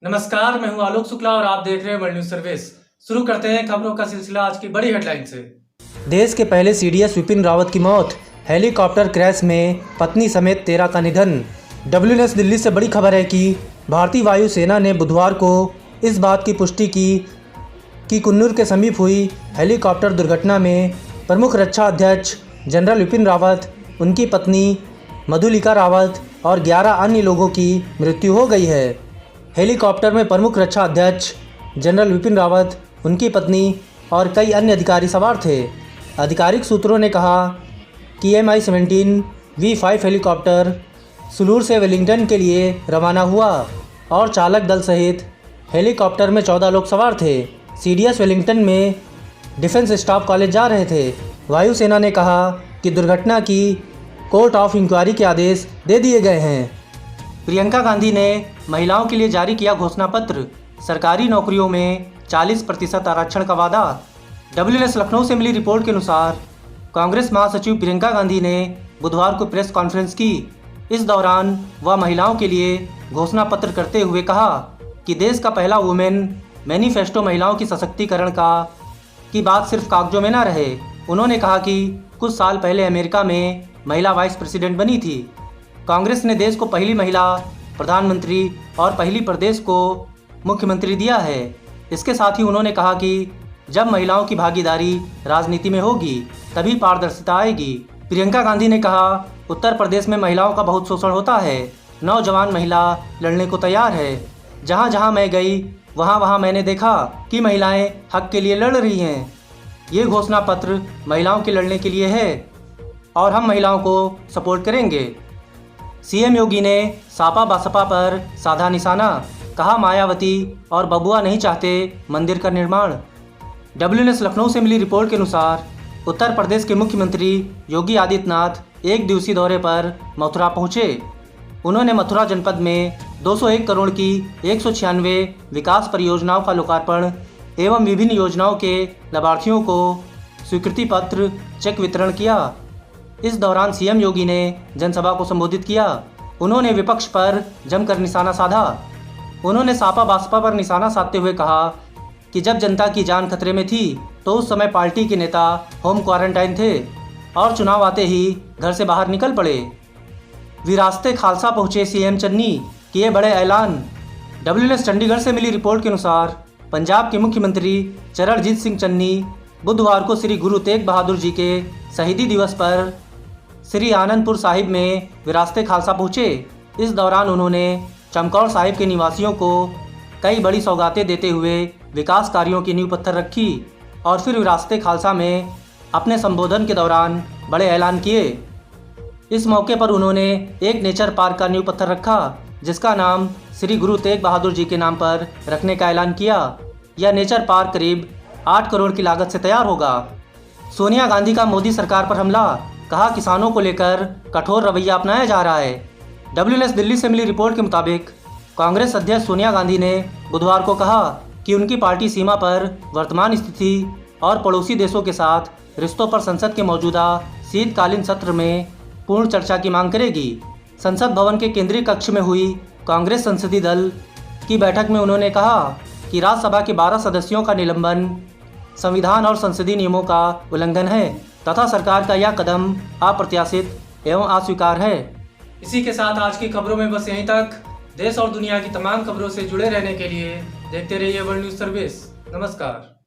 नमस्कार, मैं हूं आलोक शुक्ला और आप देख रहे हैं वर्ल्ड न्यूज सर्विस। शुरू करते हैं खबरों का सिलसिला आज की बड़ी हेडलाइन से। देश के पहले सीडीएस विपिन रावत की मौत, हेलीकॉप्टर क्रैश में पत्नी समेत 13 का निधन। WNS दिल्ली से बड़ी खबर है कि भारतीय वायुसेना ने बुधवार को इस बात की पुष्टि की कि कुन्नूर के समीप हुई हेलीकॉप्टर दुर्घटना में प्रमुख रक्षा अध्यक्ष जनरल विपिन रावत, उनकी पत्नी मधुलिका रावत और 11 अन्य लोगों की मृत्यु हो गई है। हेलीकॉप्टर में प्रमुख रक्षा अध्यक्ष जनरल विपिन रावत, उनकी पत्नी और कई अन्य अधिकारी सवार थे। आधिकारिक सूत्रों ने कहा कि Mi-17 V5 हेलीकॉप्टर सुलूर से वेलिंगटन के लिए रवाना हुआ और चालक दल सहित हेलीकॉप्टर में 14 लोग सवार थे। CDS वेलिंगटन में डिफेंस स्टाफ कॉलेज जा रहे थे। वायुसेना ने कहा कि दुर्घटना की कोर्ट ऑफ इंक्वायरी के आदेश दे दिए गए हैं। प्रियंका गांधी ने महिलाओं के लिए जारी किया घोषणा पत्र, सरकारी नौकरियों में 40% आरक्षण का वादा। WNS लखनऊ से मिली रिपोर्ट के अनुसार कांग्रेस महासचिव प्रियंका गांधी ने बुधवार को प्रेस कॉन्फ्रेंस की। इस दौरान वह महिलाओं के लिए घोषणा पत्र करते हुए कहा कि देश का पहला वुमेन मैनिफेस्टो महिलाओं की सशक्तिकरण की बात सिर्फ कागजों में न रहे। उन्होंने कहा कि कुछ साल पहले अमेरिका में महिला वाइस प्रेसिडेंट बनी थी। कांग्रेस ने देश को पहली महिला प्रधानमंत्री और पहली प्रदेश को मुख्यमंत्री दिया है। इसके साथ ही उन्होंने कहा कि जब महिलाओं की भागीदारी राजनीति में होगी तभी पारदर्शिता आएगी। प्रियंका गांधी ने कहा, उत्तर प्रदेश में महिलाओं का बहुत शोषण होता है। नौजवान महिला लड़ने को तैयार है। जहां जहां मैं गई वहां मैंने देखा कि महिलाएं हक के लिए लड़ रही हैं। ये घोषणा पत्र महिलाओं के लड़ने के लिए है और हम महिलाओं को सपोर्ट करेंगे। CM योगी ने सापा बसपा पर साधा निशाना, कहा मायावती और बबुआ नहीं चाहते मंदिर का निर्माण। WNS लखनऊ से मिली रिपोर्ट के अनुसार उत्तर प्रदेश के मुख्यमंत्री योगी आदित्यनाथ एक दिवसीय दौरे पर मथुरा पहुंचे। उन्होंने मथुरा जनपद में 201 करोड़ की 196 विकास परियोजनाओं का लोकार्पण एवं विभिन्न योजनाओं के लाभार्थियों को स्वीकृति पत्र चेक वितरण किया। इस दौरान CM योगी ने जनसभा को संबोधित किया। उन्होंने विपक्ष पर जमकर निशाना साधा। उन्होंने सापा बसपा पर निशाना साधते हुए कहा कि जब जनता की जान खतरे में थी तो उस समय पार्टी के नेता होम क्वारंटाइन थे और चुनाव आते ही घर से बाहर निकल पड़े। विरासते खालसा पहुंचे CM चन्नी, किए बड़े ऐलान। WNS चंडीगढ़ से मिली रिपोर्ट के अनुसार पंजाब के मुख्यमंत्री चरणजीत सिंह चन्नी बुधवार को श्री गुरु तेग बहादुर जी के शहीदी दिवस पर श्री आनंदपुर साहिब में विरासते खालसा पहुँचे। इस दौरान उन्होंने चमकौर साहिब के निवासियों को कई बड़ी सौगातें देते हुए विकास कार्यों की नींव पत्थर रखी और फिर विरासते खालसा में अपने संबोधन के दौरान बड़े ऐलान किए। इस मौके पर उन्होंने एक नेचर पार्क का नींव पत्थर रखा जिसका नाम श्री गुरु तेग बहादुर जी के नाम पर रखने का ऐलान किया। यह नेचर पार्क करीब 8 करोड़ की लागत से तैयार होगा। सोनिया गांधी का मोदी सरकार पर हमला, कहा किसानों को लेकर कठोर रवैया अपनाया जा रहा है। WNS दिल्ली से मिली रिपोर्ट के मुताबिक कांग्रेस अध्यक्ष सोनिया गांधी ने बुधवार को कहा कि उनकी पार्टी सीमा पर वर्तमान स्थिति और पड़ोसी देशों के साथ रिश्तों पर संसद के मौजूदा शीतकालीन सत्र में पूर्ण चर्चा की मांग करेगी। संसद भवन के केंद्रीय कक्ष में हुई कांग्रेस संसदीय दल की बैठक में उन्होंने कहा कि राज्यसभा के 12 सदस्यों का निलंबन संविधान और संसदीय नियमों का उल्लंघन है तथा सरकार का यह कदम अप्रत्याशित एवं अस्वीकार है। इसी के साथ आज की खबरों में बस यहीं तक। देश और दुनिया की तमाम खबरों से जुड़े रहने के लिए देखते रहिए वर्ल्ड न्यूज सर्विस। नमस्कार।